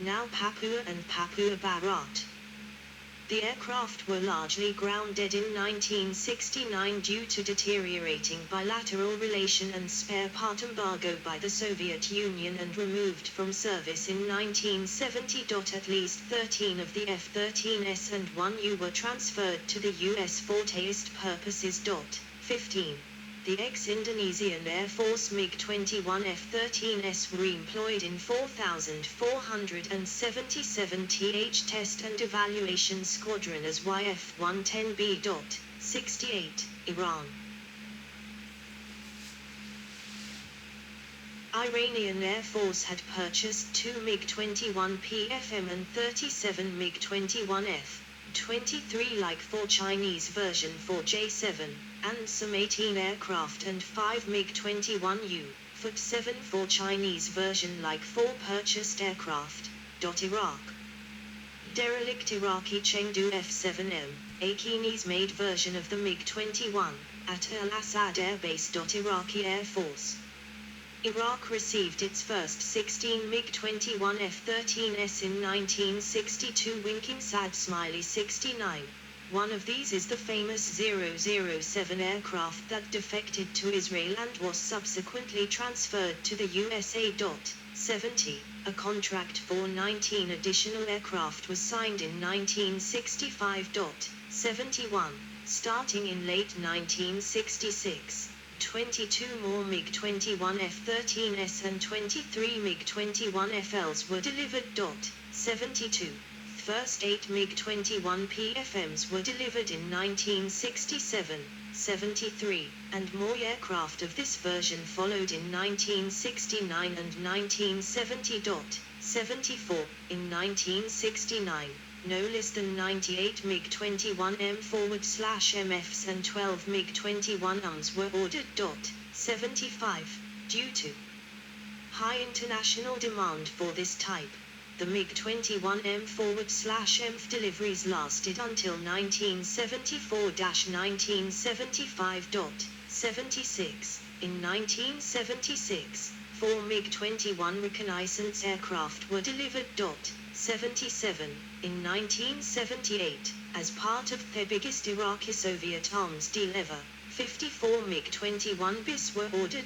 now Papua and Papua Barat. The aircraft were largely grounded in 1969 due to deteriorating bilateral relation and spare part embargo by the Soviet Union, and removed from service in 1970. At least 13 of the F-13S and 1U were transferred to the U.S. for test purposes. 15. The ex-Indonesian Air Force MiG-21 F-13S were employed in 4,477 th Test and Evaluation Squadron as YF-110B. 68. Iran. Iranian Air Force had purchased 2 MiG-21 PFM and 37 MiG-21F, 23 Like 4 Chinese version 4J7, and some 18 aircraft and 5 MiG-21U, Foot-7 for Chinese version Like 4 purchased aircraft. Iraq. Derelict Iraqi Chengdu F-7M, a Chinese-made version of the MiG-21, at Al-Assad Air Base. Iraqi Air Force. Iraq received its first 16 MiG-21 F-13S in 1962. Winking Sad Smiley 69. One of these is the famous 007 aircraft that defected to Israel and was subsequently transferred to the USA. 70. A contract for 19 additional aircraft was signed in 1965. 71. Starting in late 1966. 22 more MiG-21 F-13S and 23 MiG-21 FLs were delivered. 72. First 8 MiG-21 PFMs were delivered in 1967, 73, and more aircraft of this version followed in 1969 and 1970. 74. In 1969, no less than 98 MiG-21M/MFs and 12 MiG-21Ms were ordered. 75. Due to high international demand for this type, the MiG-21M/MF deliveries lasted until 1974-1975. 76. In 1976, 4 MiG-21 reconnaissance aircraft were delivered. 77. In 1978, as part of the biggest Iraqi Soviet arms deal ever, 54 MiG-21 bis were ordered.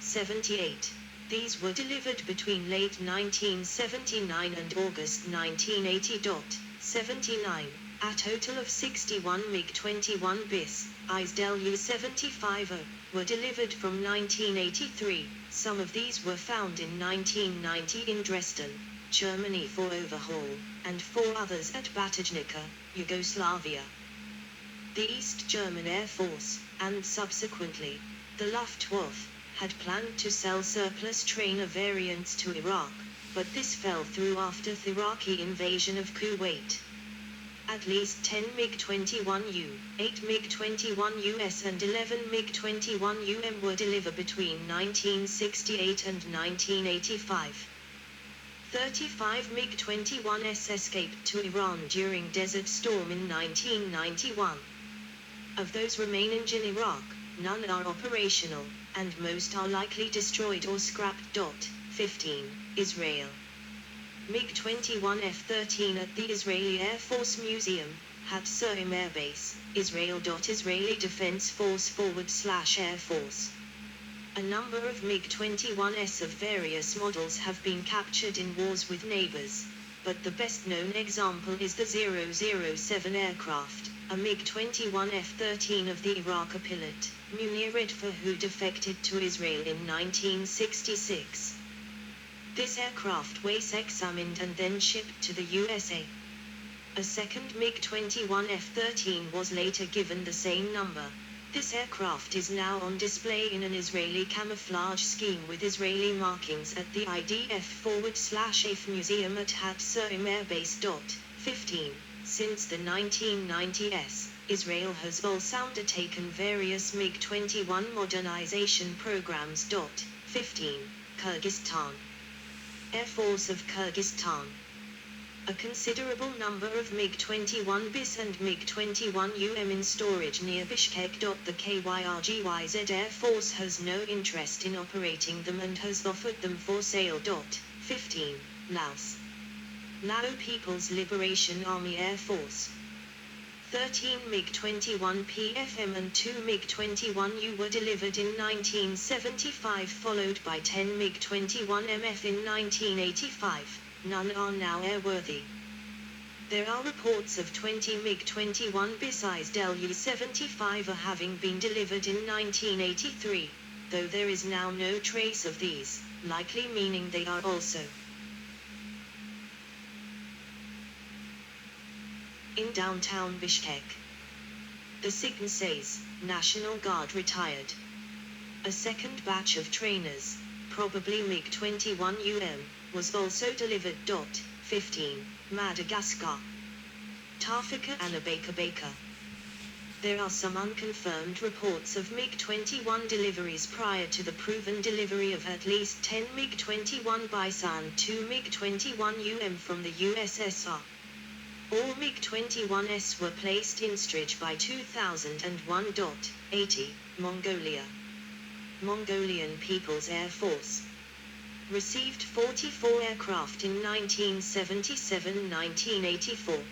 78. These were delivered between late 1979 and August 1980. 79. A total of 61 MiG-21 bis, ISDEL U-75O, were delivered from 1983. Some of these were found in 1990 in Dresden, Germany for overhaul, and 4 others at Batajnica, Yugoslavia. The East German Air Force, and subsequently, the Luftwaffe, had planned to sell surplus trainer variants to Iraq, but this fell through after the Iraqi invasion of Kuwait. At least 10 MiG-21U, 8 MiG-21US and 11 MiG-21UM were delivered between 1968 and 1985. 35 MiG-21s escaped to Iran during Desert Storm in 1991. Of those remaining in Iraq, none are operational, and most are likely destroyed or scrapped. 15. Israel. MiG-21 F-13 at the Israeli Air Force Museum, Hatzerim Air Base, Israel. Israeli Defense Force /Air Force. A number of MiG-21s of various models have been captured in wars with neighbors, but the best-known example is the 007 aircraft, a MiG-21 F-13 of the Iraqi pilot, Munir Redfa, who defected to Israel in 1966. This aircraft was examined and then shipped to the USA. A second MiG-21 F-13 was later given the same number. This aircraft is now on display in an Israeli camouflage scheme with Israeli markings at the IDF/AF Museum at Hatzerim Air Base. 15. Since the 1990s, Israel has also undertaken various MiG-21 modernization programs. 15. Kyrgyzstan. Air Force of Kyrgyzstan. A considerable number of MiG-21 bis and MiG-21UM in storage near Bishkek. The KYRGYZ Air Force has no interest in operating them and has offered them for sale. 15. Laos. Lao People's Liberation Army Air Force. 13 MiG-21 PFM and 2 MiG-21U were delivered in 1975, followed by 10 MiG-21 MF in 1985. None are now airworthy. There are reports of 20 MiG-21 besized Lu-75 having been delivered in 1983, though there is now no trace of these, likely meaning they are also in downtown Bishkek. The SIGN says, National Guard retired. A second batch of trainers, probably MiG-21 was also delivered. 15. Madagascar. Tafika Anabeka. There are some unconfirmed reports of MiG-21 deliveries prior to the proven delivery of at least 10 MiG-21 BISA and 2 MiG-21 from the USSR. All MiG-21s were placed in storage by 2001. 80. Mongolia. Mongolian People's Air Force received 44 aircraft in 1977-1984.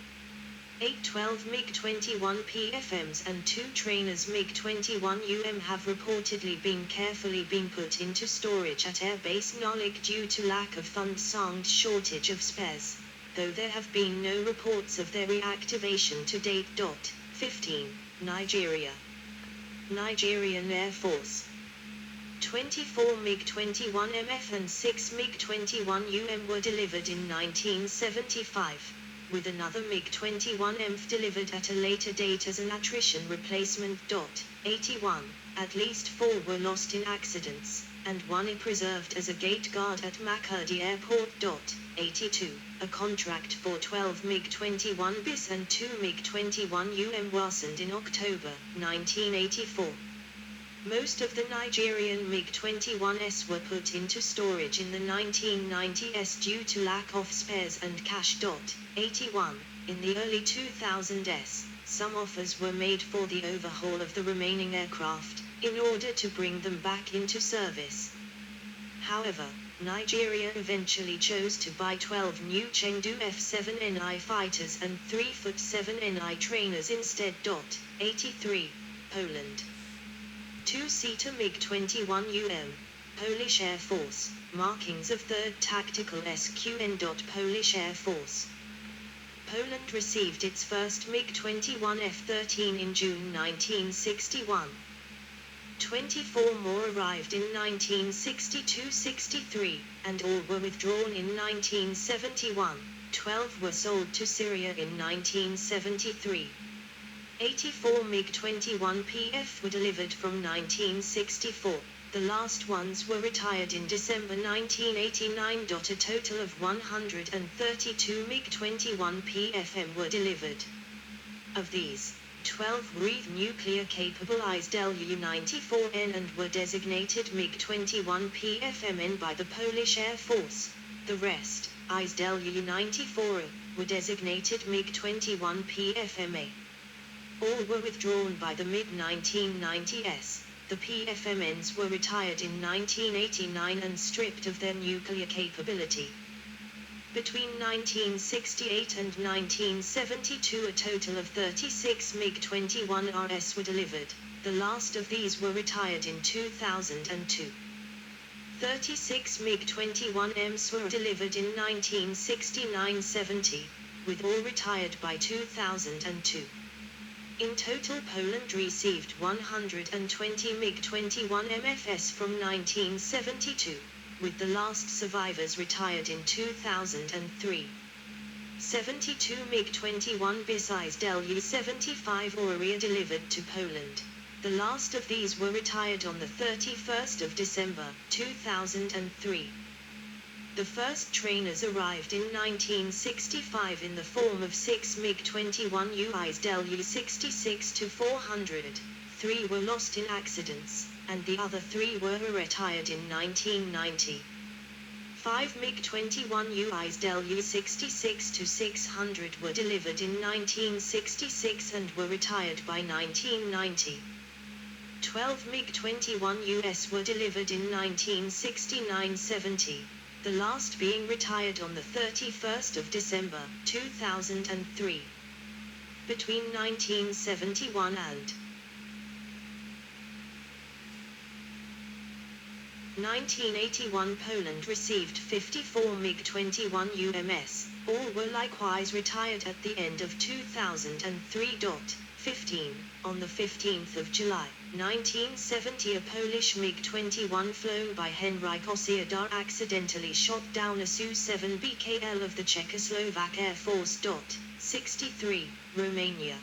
812 MiG-21 PFMs and 2 trainers MiG-21 have reportedly been put into storage at Air Base Nolik due to lack of funds and shortage of spares, though there have been no reports of their reactivation to date. 15. Nigeria. Nigerian Air Force. 24 MiG-21 MF and 6 MiG-21 were delivered in 1975, with another MiG-21 MF delivered at a later date as an attrition replacement. 81. At least 4 were lost in accidents, and 1 is preserved as a gate guard at Makurdi Airport. 82. A contract for 12 MiG-21 bis and 2 MiG-21 worsened in October 1984. Most of the Nigerian MiG-21s were put into storage in the 1990s due to lack of spares and cash. 81. In the early 2000s, some offers were made for the overhaul of the remaining aircraft, in order to bring them back into service. However, Nigeria eventually chose to buy 12 new Chengdu F-7NI fighters and 3-7NI trainers instead. 83. Poland. 2-seater MiG-21 Polish Air Force, markings of 3rd Tactical SQN. Polish Air Force. Poland received its first MiG-21 F-13 in June 1961. 24 more arrived in 1962-63, and all were withdrawn in 1971. 12 were sold to Syria in 1973. 84 MiG-21 PF were delivered from 1964. The last ones were retired in December 1989. A total of 132 MiG-21 PFM were delivered. Of these, 12 were nuclear-capable Lu-94N and were designated MiG-21 PFMN by the Polish Air Force. The rest, Lu-94, were designated MiG-21 PFMA. All were withdrawn by the mid-1990s. The PFMNs were retired in 1989 and stripped of their nuclear capability. Between 1968 and 1972 a total of 36 MiG-21 RS were delivered. The last of these were retired in 2002. 36 MiG-21 Ms were delivered in 1969-70, with all retired by 2002. In total, Poland received 120 MiG-21 MFS from 1972, with the last survivors retired in 2003. 72 MiG-21 besized Lu-75 were delivered to Poland. The last of these were retired on the 31st of December, 2003. The first trainers arrived in 1965 in the form of 6 MiG-21 UIs Lu-66-400. 3 were lost in accidents, and the other 3 were retired in 1990. 5 MiG-21 UIs Lu-66-600 were delivered in 1966 and were retired by 1990. 12 MiG-21 US were delivered in 1969-70. the last being retired on the 31st of December 2003. Between 1971 and 1981, Poland received 54 MiG-21 UMS, all were likewise retired at the end of 2003. 15. On the 15th of July, 1970, a Polish MiG-21 flown by Henryk Osiadar accidentally shot down a Su-7 BKL of the Czechoslovak Air Force. 63. Romania.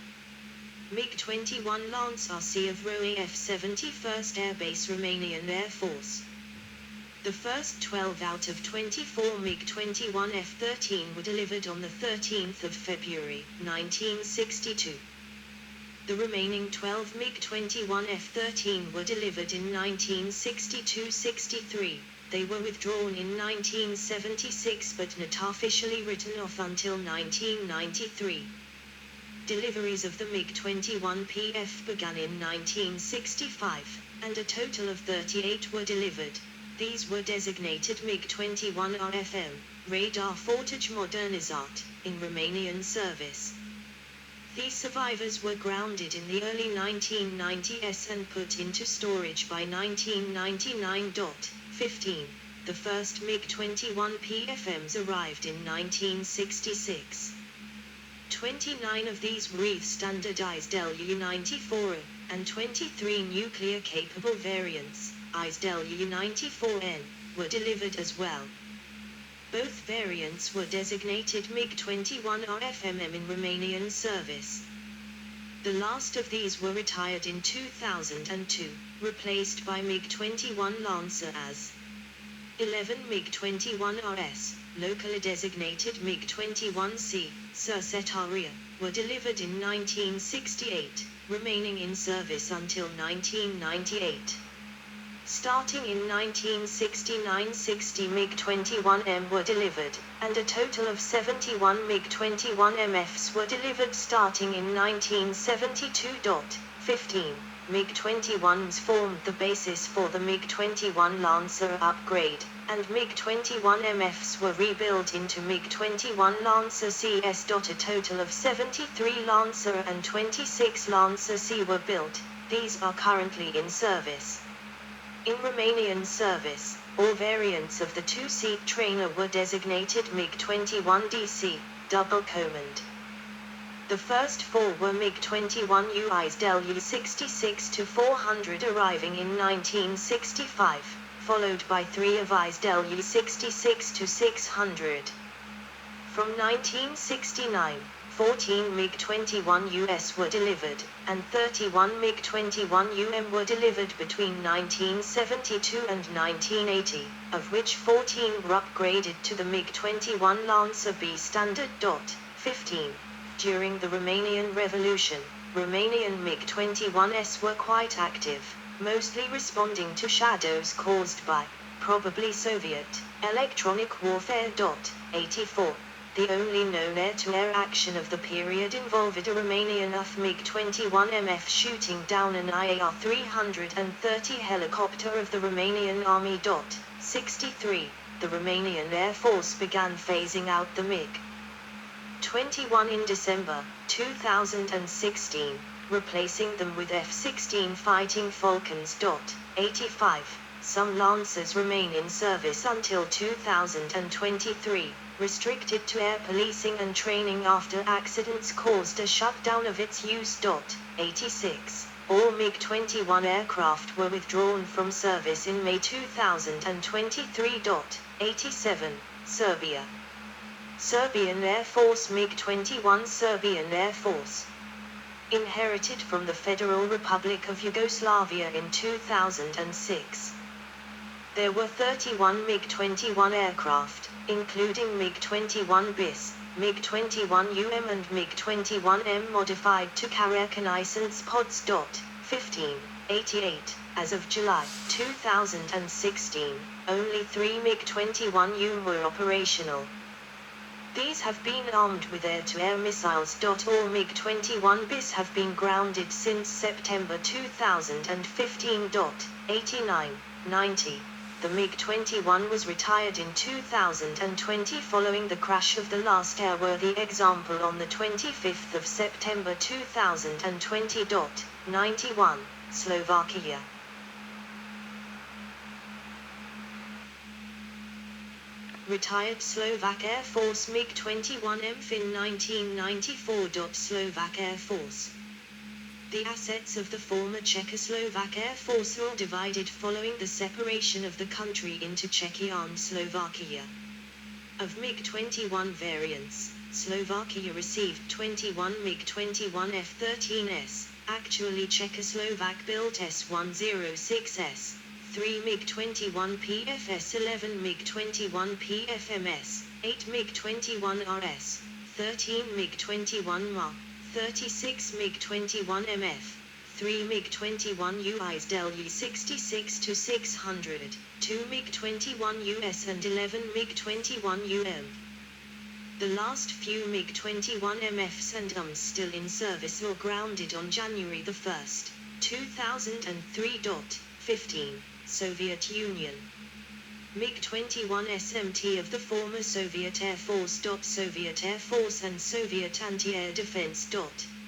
MiG-21 Lance RC of ROAF 71st Air Base, Romanian Air Force. The first 12 out of 24 MiG-21 F-13 were delivered on the 13th of February, 1962. The remaining 12 MiG-21 F-13 were delivered in 1962-63. They were withdrawn in 1976 but not officially written off until 1993. Deliveries of the MiG-21 PF began in 1965, and a total of 38 were delivered. These were designated MiG-21 RFM, Radar Fortage Modernizat, in Romanian service. These survivors were grounded in the early 1990s and put into storage by 1999. 15. The first MiG-21 PFMs arrived in 1966. 29 of these were ETH standardized Lu-94, and 23 nuclear-capable variants, ISD Lu-94N, were delivered as well. Both variants were designated MiG-21 RFMM in Romanian service. The last of these were retired in 2002, replaced by MiG-21 Lancer as 11 MiG-21 RS, locally designated MiG-21C, Sursetaria, were delivered in 1968, remaining in service until 1998. Starting in 1969, 60 MiG-21M were delivered, and a total of 71 MiG-21MFs were delivered starting in 1972. 15. MiG-21s formed the basis for the MiG-21 Lancer upgrade, and MiG-21MFs were rebuilt into MiG-21 Lancer CS. A total of 73 Lancer and 26 Lancer C were built. These are currently in service. In Romanian service, all variants of the two-seat trainer were designated MiG-21 DC, double command. The first four were MiG-21 UIs Lu-66-400 arriving in 1965, followed by three of ISD Lu-66-600. From 1969, 14 MiG-21 US were delivered, and 31 MiG-21 UM were delivered between 1972 and 1980, of which 14 were upgraded to the MiG-21 Lancer B standard. 15. During the Romanian Revolution, Romanian MiG-21s were quite active, mostly responding to shadows caused by, probably Soviet, electronic warfare. 84. The only known air-to-air action of the period involved a Romanian MiG-21MF shooting down an IAR-330 helicopter of the Romanian Army. 63. The Romanian Air Force began phasing out the MiG-21 in December 2016, replacing them with F-16 Fighting Falcons. 85. Some Lancers remain in service until 2023. Restricted to air policing and training after accidents caused a shutdown of its use. 86. All MiG-21 aircraft were withdrawn from service in May 2023. 87. Serbia. Serbian Air Force MiG-21 Serbian Air Force. Inherited from the Federal Republic of Yugoslavia in 2006. There were 31 MiG-21 aircraft, including MiG-21 BIS, MiG-21 UM and MiG-21M modified to carry reconnaissance pods. 15. 88. As of July 2016, only 3 MiG-21 UM were operational. These have been armed with air-to-air missiles. All MiG-21 BIS have been grounded since September 2015. 89. 90. The MiG-21 was retired in 2020 following the crash of the last airworthy example on the 25th of September 2020. 91, Slovakia. Retired Slovak Air Force MiG-21M fin 1994. Slovak Air Force. The assets of the former Czechoslovak Air Force were divided following the separation of the country into Czechia and Slovakia. Of MiG-21 variants, Slovakia received 21 MiG-21 F-13S, actually Czechoslovak-built S-106S, 3 MiG-21 PFS, 11 MiG-21 PFMS, 8 MiG-21 RS, 13 MiG-21 MA, 36 MiG-21 MF, 3 MiG-21 UIs Del U-66-600, 2 MiG-21 US and 11 MiG-21 UM. The last few MiG-21 MFs and UMs still in service or grounded on January 1, 2003. 15. Soviet Union. MiG-21 SMT of the former Soviet Air Force. Soviet Air Force and Soviet Anti-Air Defense.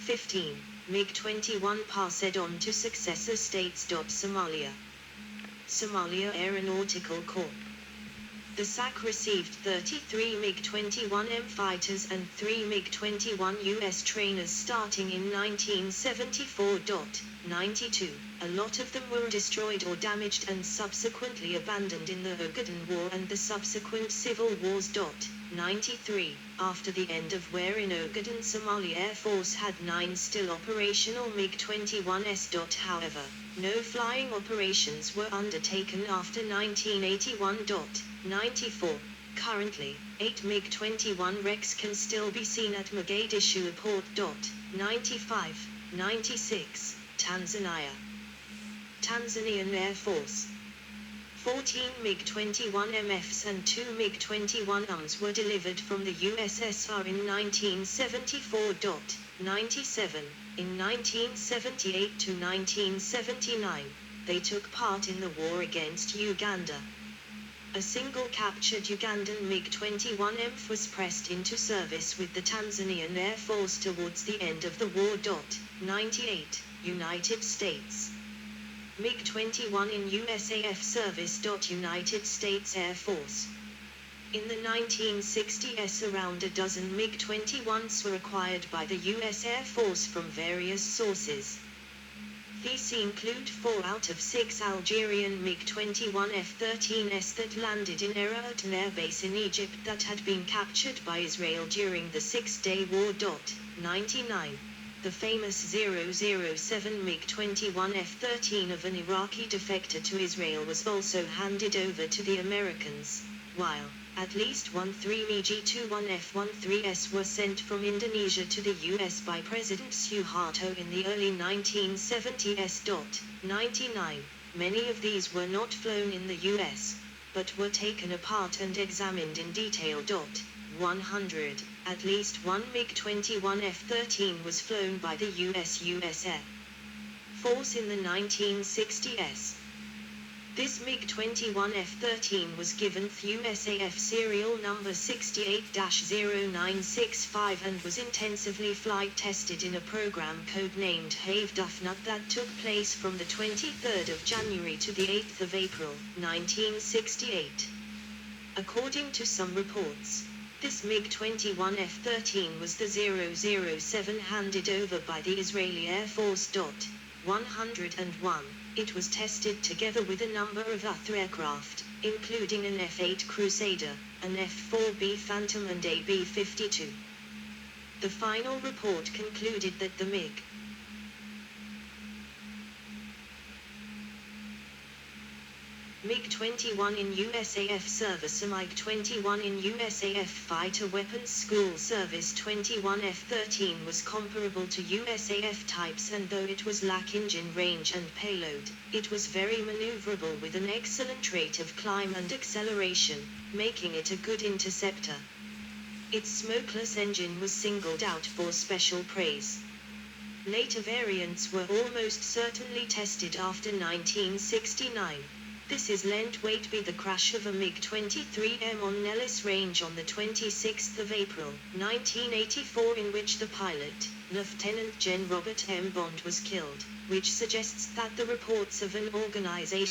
15. MiG-21 passed on to successor states. Somalia. Somalia Aeronautical Corps. The SAC received 33 MiG-21M fighters and 3 MiG-21 US trainers starting in 1974. 92. A lot of them were destroyed or damaged and subsequently abandoned in the Ogaden War and the subsequent civil wars. 93. After the end of war in Ogaden, Somali Air Force had 9 still operational MiG-21s. However, no flying operations were undertaken after 1981. 94. Currently, 8 MiG-21 wrecks can still be seen at Mogadishu Airport. 95. 96. Tanzania. Tanzanian Air Force. 14 MiG-21 MFs and 2 MiG-21 UMs were delivered from the USSR in 1974. 97. In 1978 to 1979, they took part in the war against Uganda. A single captured Ugandan MiG-21 MF was pressed into service with the Tanzanian Air Force towards the end of the war. 98. United States. MiG-21 in USAF service. United States Air Force. In the 1960s, around a dozen MiG-21s were acquired by the US Air Force from various sources. These include 4 out of 6 Algerian MiG-21 F-13s that landed in Era at an airbase in Egypt that had been captured by Israel during the Six-Day War. 99. The famous 007 MiG-21 F-13 of an Iraqi defector to Israel was also handed over to the Americans, while at least 3 MiG-21 F-13s were sent from Indonesia to the US by President Suharto in the early 1970s. 99. Many of these were not flown in the US, but were taken apart and examined in detail. 100. At least 1 MiG-21 F-13 was flown by the US Air Force in the 1960s. This MiG-21 F-13 was given USAF serial number 68-0965 and was intensively flight tested in a program code-named Have-Dufnut that took place from the 23rd of January to the 8th of April, 1968. According to some reports, this MiG-21 F-13 was the 007 handed over by the Israeli Air Force. 101. It was tested together with a number of other aircraft, including an F-8 Crusader, an F-4B Phantom and a B-52. The final report concluded that the MiG-21 in USAF service, a MiG-21 in USAF Fighter Weapons School service 21 F-13 was comparable to USAF types, and though it was lack engine range and payload, it was very maneuverable with an excellent rate of climb and acceleration, making it a good interceptor. Its smokeless engine was singled out for special praise. Later variants were almost certainly tested after 1969. This is lent weight be the crash of a MiG-23M on Nellis Range on the 26th of April, 1984, in which the pilot, Lieutenant Gen Robert M. Bond, was killed, which suggests that the reports of an organization